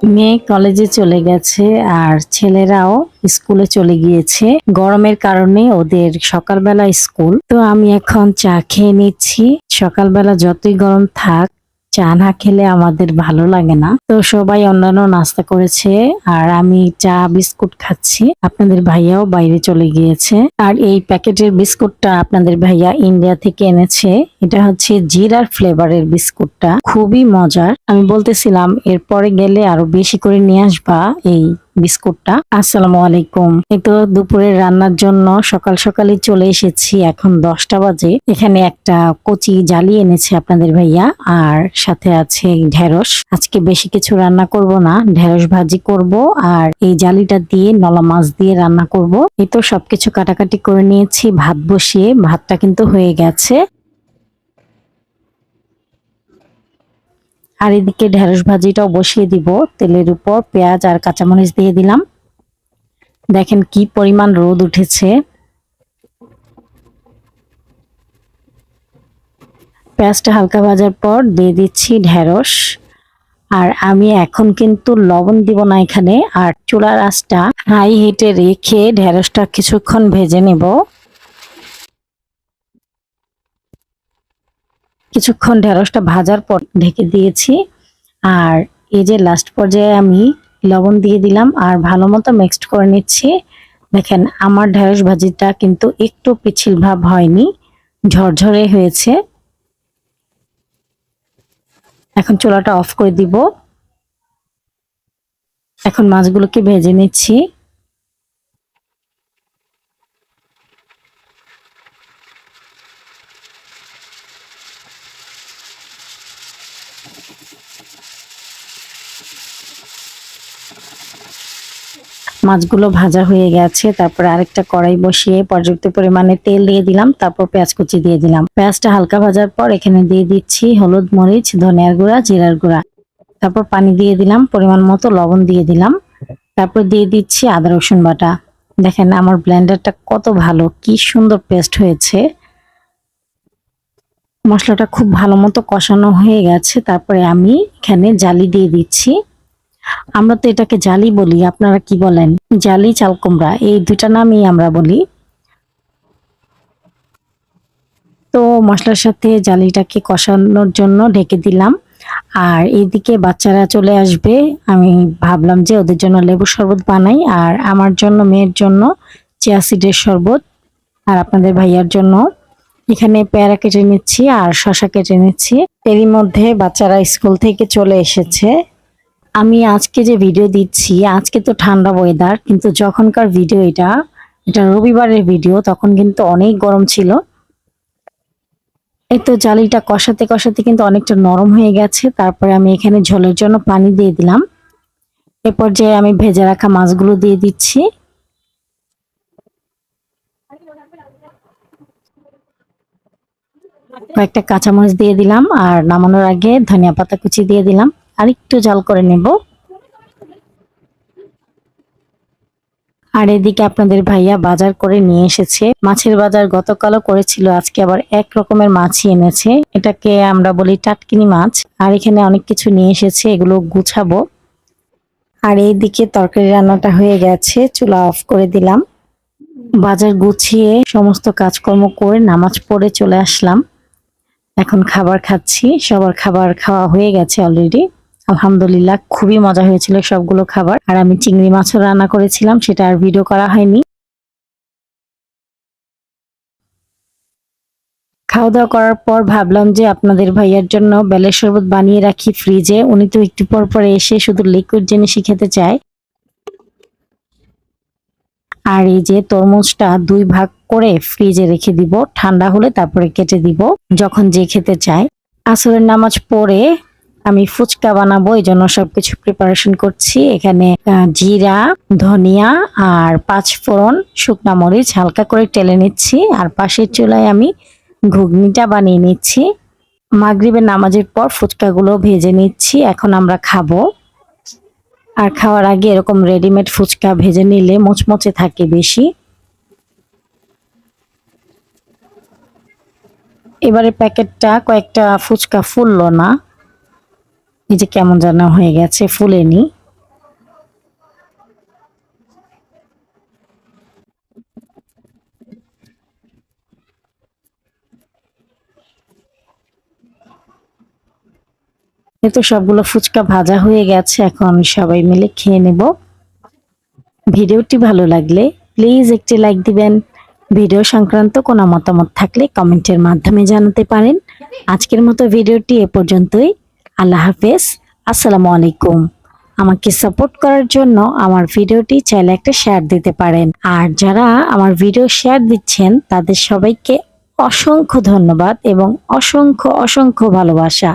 মেয়ে কলেজে চলে গেছে আর ছেলেরাও স্কুলে চলে গিয়েছে। গরমের কারণে ওদের সকালবেলা স্কুল। তো আমি এখন চা খেয়ে নিচ্ছি। সকালবেলা যতই গরম থাক, চা না খেলে আমাদের ভালো লাগে না। তো সবাই অন্যান্য নাস্তা করেছে আর আমি চা বিস্কুট খাচ্ছি। আপনাদের ভাইয়াও বাইরে চলে গিয়েছে। আর এই প্যাকেটের বিস্কুটটা আপনাদের ভাইয়া ইন্ডিয়া থেকে এনেছে। এটা হচ্ছে জিরার ফ্লেভারের বিস্কুটটা, খুবই মজার। আমি বলতেছিলাম এরপরে গেলে আরো বেশি করে নিয়ে আসবা এই বিস্কুটটা। আসসালামু আলাইকুম। এই তো দুপুরের রান্নার জন্য সকাল সকালই চলে এসেছি। এখন 10টা বাজে। এখানে একটা কচি জালি এনেছে আপনাদের ভাইয়া আর সাথে আছে ঢেঁড়স। আজকে বেশি কিছু রান্না করব না, ঢেঁড়স ভাজি করব আর এই জালিটা দিয়ে নলা মাছ দিয়ে রান্না করব। এই তো সবকিছু কাটাকাটি করে নিয়েছি। ভাত বসিয়ে, ভাতটা কিন্তু হয়ে গেছে। আর এদিকে ঢেঁড়স ভাজিটাও বসিয়ে দিব। তেলের উপর পেঁয়াজ আর কাঁচামরিচ দিয়ে দিলাম। দেখেন কি পরিমাণ রোদ উঠেছে। পেঁয়াজটা হালকা ভাজার পর দিয়ে দিচ্ছি ঢেঁড়স। আর আমি এখন কিন্তু লবণ দিব না এখানে। আর চুলার আঁচটা হাই হিটে রেখে ঢেঁড়সটা কিছুক্ষণ ভেজে নেব। কিছুক্ষণ ঢেঁড়সটা ভাজার পর ঢেকে দিয়েছি। আর এই যে লাস্ট পর্যায়ে আমি লবণ দিয়ে দিলাম আর ভালো মতো মিক্সড করে নিচ্ছি। দেখেন আমার ঢেঁড়স ভাজিটা কিন্তু একটু পিচ্ছিল ভাব হয়নি, ঝরঝরে হয়েছে। এখন চুলাটা অফ করে দিব। এখন মাছগুলোকে ভেজে নিচ্ছি। মাছগুলো ভাজা হয়ে গেছে। তারপরে আরেকটা কড়াই বসিয়ে পর্যাপ্ত পরিমাণে তেল দিয়ে দিলাম। তারপর পেঁয়াজ কুচি দিয়ে দিলাম। পেঁয়াজটা হালকা ভাজার পর এখানে দিয়ে দিচ্ছি হলুদ, মরিচ, ধনিয়ার গুঁড়া, জিরার গুঁড়া। তারপর পানি দিয়ে দিলাম, পরিমাণ মতো লবণ দিয়ে দিলাম। তারপর দিয়ে দিচ্ছি আদা রসুন বাটা। দেখেন আমার ব্লেন্ডারটা কত ভালো, কি সুন্দর পেস্ট হয়েছে। মশলাটা খুব ভালো মতো কষানো হয়ে গেছে। তারপরে আমি এখানে জালি দিয়ে দিচ্ছি। আমরা তো এটাকে জালি বলি, আপনারা কি বলেন? জালি, চাল কুমড়া, এই দুটা নামই আমরা বলি। তো মশলার সাথে জালিটাকে কষানোর জন্য ঢেকে দিলাম। আর এইদিকে বাচ্চারা চলে আসবে। আমি ভাবলাম যে ওদের জন্য লেবুর শরবত বানাই আর আমার জন্য, মেয়ের জন্য চিয়া সিডের শরবত। আর আপনাদের ভাইয়ার জন্য এখানে পেয়ারা কেটে নিচ্ছি আর শসা কেটে নিচ্ছি। এরই মধ্যে বাচ্চারা স্কুল থেকে চলে এসেছে। আমি আজকে যে ভিডিও দিচ্ছি, আজকে তো ঠান্ডা ওয়েদার, কিন্তু যখনকার ভিডিও এটা, এটা রবিবারের ভিডিও, তখন কিন্তু অনেক গরম ছিল। এই তো জালিটা কষাতে কষাতে কিন্তু অনেকটা নরম হয়ে গেছে। তারপরে আমি এখানে ঝোলের জন্য পানি দিয়ে দিলাম। এ পর্যায়ে আমি ভেজে রাখা মাছগুলো দিয়ে দিচ্ছি। কয়েকটা কাঁচামরিচ দিয়ে দিলাম আর নামানোর আগে ধনিয়া পাতা কুচি দিয়ে দিলাম। আর একটু জাল করে নেব। আর এদিকে আপনাদের ভাইয়া বাজার করে নিয়ে এসেছে। মাছের বাজার গতকালও করেছিল, আজকে আবার এক রকমের মাছই এনেছে। এটাকে আমরা বলি টাটকিনি মাছ। আর এখানে অনেক কিছু নিয়ে এসেছে, এগুলো গুছাবো। আর এইদিকে তরকারি রান্নাটা হয়ে গেছে, চুলা অফ করে দিলাম। বাজার গুছিয়ে সমস্ত কাজকর্ম করে নামাজ পড়ে চলে আসলাম। এখন খাবার খাচ্ছি। সবার খাবার খাওয়া হয়ে গেছে অলরেডি। আলহামদুলিল্লাহ, খুবই মজা হয়েছিল সবগুলো খাবার। আর আমি চিংড়ি মাছও রান্না করেছিলাম, সেটা আর ভিডিও করা হয়নি। খাওয়া দাওয়া করার পর ভাবলাম যে আপনাদের ভাইয়ার জন্য বেলের শরবত বানিয়ে রাখি ফ্রিজে। উনি তো একটু পর পর এসে শুধু লিকুইড জিনিসই খেতে চায়। আর এই যে তরমুজটা 2 ভাগ করে ফ্রিজে রেখে দিব, ঠান্ডা হলে তারপরে কেটে দিব যখন যে খেতে চায়। আসরের নামাজ পড়ে আমি ফুচকা বানাবো, এই জন্য সবকিছু প্রিপারেশন করছি। এখানে জিরা, ধনিয়া আর 5 ফোড়ন, শুকনা মরিচ হালকা করে টেলে নিচ্ছি। আর পাশের চুলায় আমি ঘুগনিটা বানিয়ে নিচ্ছি। মাগরিবের নামাজের পর ফুচকাগুলো ভেজে নিচ্ছি, এখন আমরা খাবো। আর খাওয়ার আগে এরকম রেডিমেড ফুচকা ভেজে নিলে মুচমুচে থাকে বেশি। এবারে প্যাকেটটা কয়েকটা ফুচকা ফুললো না, এই যে কেমন যেন হয়ে গেছে, ফুলেনি। এই তো সবগুলো ফুচকা ভাজা হয়ে গেছে, এখন সবাই মিলে খেয়ে নেব। ভিডিওটি ভালো লাগলে প্লিজ একটি লাইক দিবেন। ভিডিও সংক্রান্ত কোনো মতামত থাকলে কমেন্টের মাধ্যমে জানাতে পারেন। আজকের মতো ভিডিওটি এ পর্যন্তই। আল্লাহ হাফেজ। আসসালামু আলাইকুম। আমাকে সাপোর্ট করার জন্য আমার ভিডিওটি চাইলে একটা শেয়ার দিতে পারেন। আর যারা আমার ভিডিও শেয়ার দিচ্ছেন তাদের সবাইকে অসংখ্য ধন্যবাদ এবং অসংখ্য অসংখ্য ভালোবাসা।